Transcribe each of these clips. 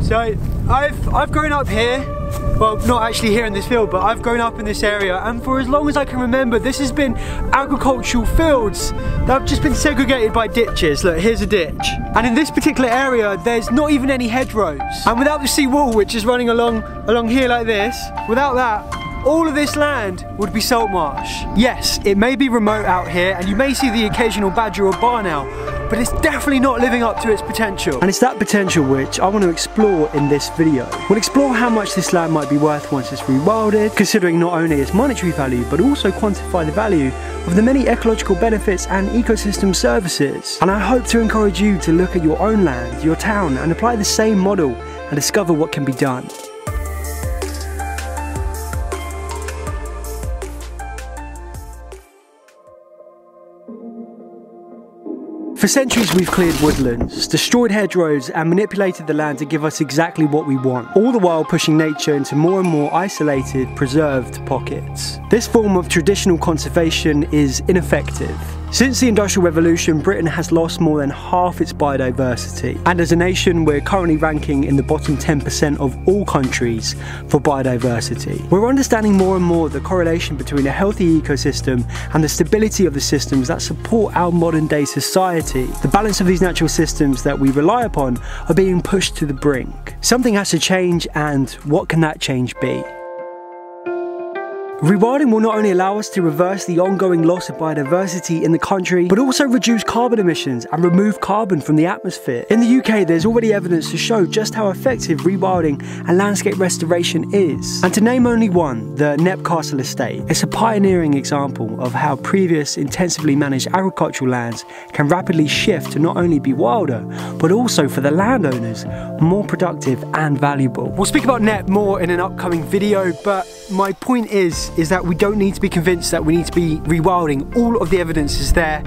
So I've grown up here. Well, not actually here in this field, but I've grown up in this area, and for as long as I can remember, this has been agricultural fields that have just been segregated by ditches. Look, here's a ditch. And in this particular area, there's not even any hedgerows. And without the sea wall, which is running along here like this, without that, all of this land would be salt marsh. Yes, it may be remote out here, and you may see the occasional badger or barn owl, but it's definitely not living up to its potential. And it's that potential which I want to explore in this video. We'll explore how much this land might be worth once it's rewilded, considering not only its monetary value, but also quantify the value of the many ecological benefits and ecosystem services. And I hope to encourage you to look at your own land, your town, and apply the same model and discover what can be done. For centuries we've cleared woodlands, destroyed hedgerows and manipulated the land to give us exactly what we want, all the while pushing nature into more and more isolated, preserved pockets. This form of traditional conservation is ineffective. Since the Industrial Revolution, Britain has lost more than half its biodiversity, and as a nation we're currently ranking in the bottom 10% of all countries for biodiversity. We're understanding more and more the correlation between a healthy ecosystem and the stability of the systems that support our modern day society. The balance of these natural systems that we rely upon are being pushed to the brink. Something has to change, and what can that change be? Rewilding will not only allow us to reverse the ongoing loss of biodiversity in the country, but also reduce carbon emissions and remove carbon from the atmosphere. In the UK, there's already evidence to show just how effective rewilding and landscape restoration is. And to name only one, the Knepp Castle estate, it's a pioneering example of how previous intensively managed agricultural lands can rapidly shift to not only be wilder, but also for the landowners, more productive and valuable. We'll speak about Knepp more in an upcoming video, but my point is that we don't need to be convinced that we need to be rewilding. All of the evidence is there.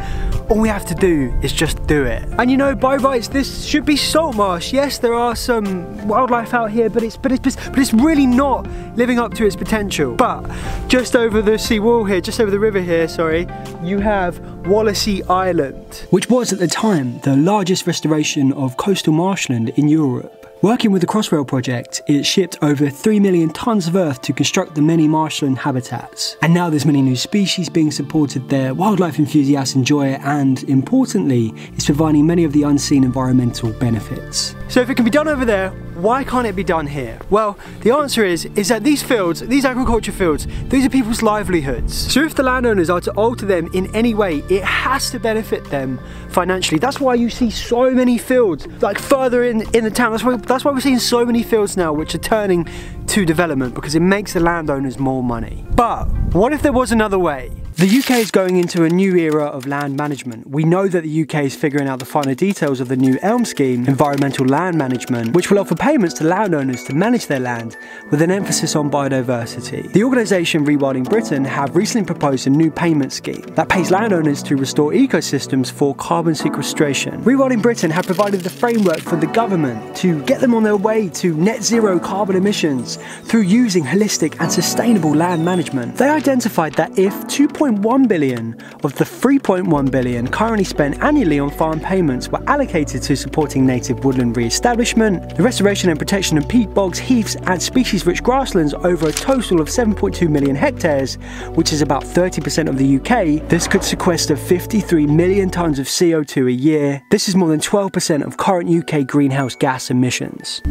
All we have to do is just do it. And you know, by rights, this should be salt marsh. Yes, there are some wildlife out here, but it's really not living up to its potential. But just over the sea wall here, just over the river here, sorry, you have Wallasey Island, which was at the time the largest restoration of coastal marshland in Europe. Working with the Crossrail project, it shipped over 3 million tonnes of earth to construct the many marshland habitats. And now there's many new species being supported there, wildlife enthusiasts enjoy it, and importantly, it's providing many of the unseen environmental benefits. So if it can be done over there, why can't it be done here? Well, the answer is that these fields, these agriculture fields, these are people's livelihoods. So if the landowners are to alter them in any way, it has to benefit them financially. That's why you see so many fields, like further in the town. That's why we're seeing so many fields now which are turning to development, because it makes the landowners more money. But what if there was another way? The UK is going into a new era of land management. We know that the UK is figuring out the finer details of the new ELM scheme, environmental land management, which will offer payments to landowners to manage their land with an emphasis on biodiversity. The organisation Rewilding Britain have recently proposed a new payment scheme that pays landowners to restore ecosystems for carbon sequestration. Rewilding Britain have provided the framework for the government to get them on their way to net zero carbon emissions through using holistic and sustainable land management. They identified that if 2.1 billion of the 3.1 billion currently spent annually on farm payments were allocated to supporting native woodland re-establishment, the restoration and protection of peat bogs, heaths and species-rich grasslands over a total of 7.2 million hectares, which is about 30% of the UK, this could sequester 53 million tonnes of CO2 a year. This is more than 12% of current UK greenhouse gas emissions.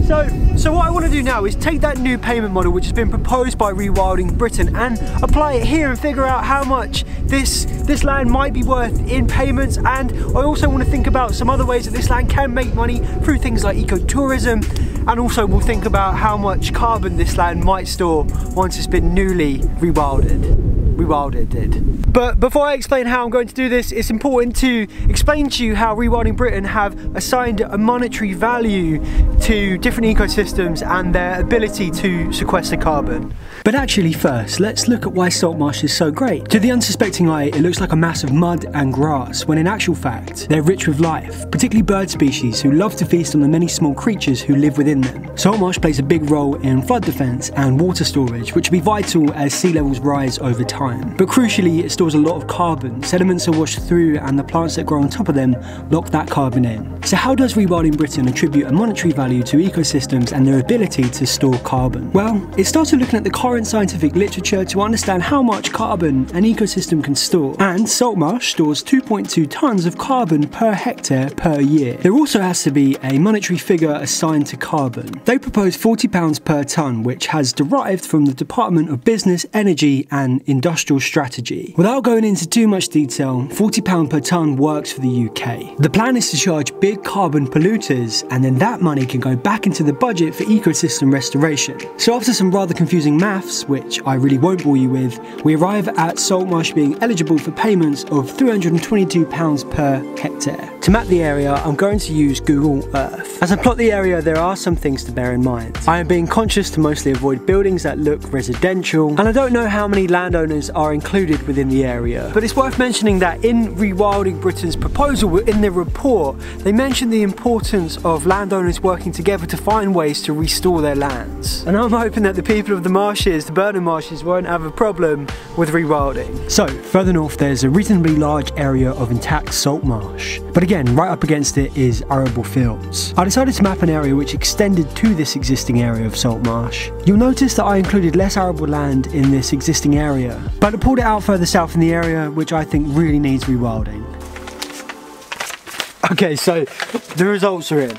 So what I want to do now is take that new payment model which has been proposed by Rewilding Britain and apply it here and figure out how much this land might be worth in payments. And I also want to think about some other ways that this land can make money through things like ecotourism, and also we'll think about how much carbon this land might store once it's been newly rewilded. But before I explain how I'm going to do this, it's important to explain to you how Rewilding Britain have assigned a monetary value to different ecosystems and their ability to sequester carbon. But actually first, let's look at why salt marsh is so great. To the unsuspecting eye, it looks like a mass of mud and grass, when in actual fact, they're rich with life, particularly bird species who love to feast on the many small creatures who live within them. Salt marsh plays a big role in flood defence and water storage, which will be vital as sea levels rise over time. But crucially, it's stores a lot of carbon. Sediments are washed through and the plants that grow on top of them lock that carbon in. So how does Rewilding Britain attribute a monetary value to ecosystems and their ability to store carbon? Well, it started looking at the current scientific literature to understand how much carbon an ecosystem can store. And salt marsh stores 2.2 tons of carbon per hectare per year. There also has to be a monetary figure assigned to carbon. They propose £40 per tonne, which has derived from the Department of Business, Energy and Industrial Strategy. Without going into too much detail, £40 per tonne works for the UK. The plan is to charge big carbon polluters, and then that money can go back into the budget for ecosystem restoration. So after some rather confusing maths, which I really won't bore you with, we arrive at salt marsh being eligible for payments of £322 per hectare. To map the area, I'm going to use Google Earth. As I plot the area, there are some things to bear in mind. I am being conscious to mostly avoid buildings that look residential, and I don't know how many landowners are included within the area. But it's worth mentioning that in Rewilding Britain's proposal, in their report, they mention the importance of landowners working together to find ways to restore their lands. And I'm hoping that the people of the marshes, the Burnham marshes, won't have a problem with rewilding. So, further north there's a reasonably large area of intact salt marsh. But again, right up against it is arable fields. I decided to map an area which extended to this existing area of salt marsh. You'll notice that I included less arable land in this existing area, but I pulled it out further south in the area which I think really needs rewilding. Okay, so the results are in.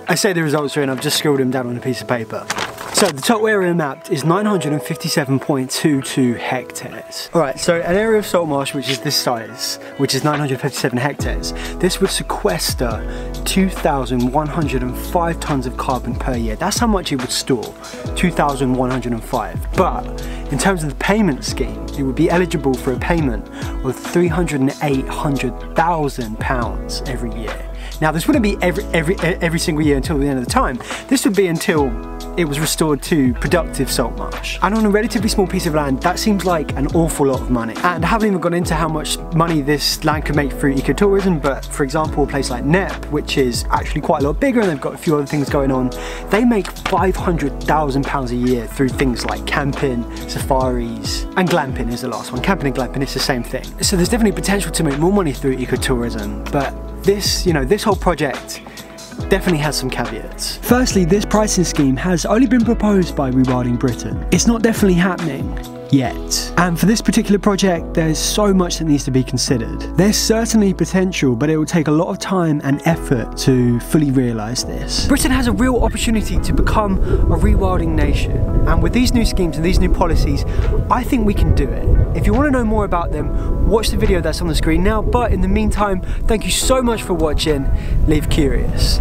I say the results are in, I've just scribbled them down on a piece of paper. So the total area mapped is 957.22 hectares. Alright, so an area of salt marsh which is this size, which is 957 hectares, this would sequester 2,105 tons of carbon per year. That's how much it would store, 2,105. But in terms of the payment scheme, it would be eligible for a payment of £308,000 every year. Now this wouldn't be every single year until the end of the time. This would be until it was restored to productive salt marsh. And on a relatively small piece of land, that seems like an awful lot of money. And I haven't even gone into how much money this land can make through ecotourism, but for example, a place like Nep, which is actually quite a lot bigger and they've got a few other things going on, they make £500,000 a year through things like camping, safaris, and glamping is the last one. Camping and glamping is the same thing. So there's definitely potential to make more money through ecotourism, but this, this whole project definitely has some caveats. Firstly, this pricing scheme has only been proposed by Rewilding Britain. It's not definitely happening yet. And for this particular project, there's so much that needs to be considered. There's certainly potential, but it will take a lot of time and effort to fully realise this. Britain has a real opportunity to become a rewilding nation. And with these new schemes and these new policies, I think we can do it. If you want to know more about them, watch the video that's on the screen now. But in the meantime, thank you so much for watching. Live curious.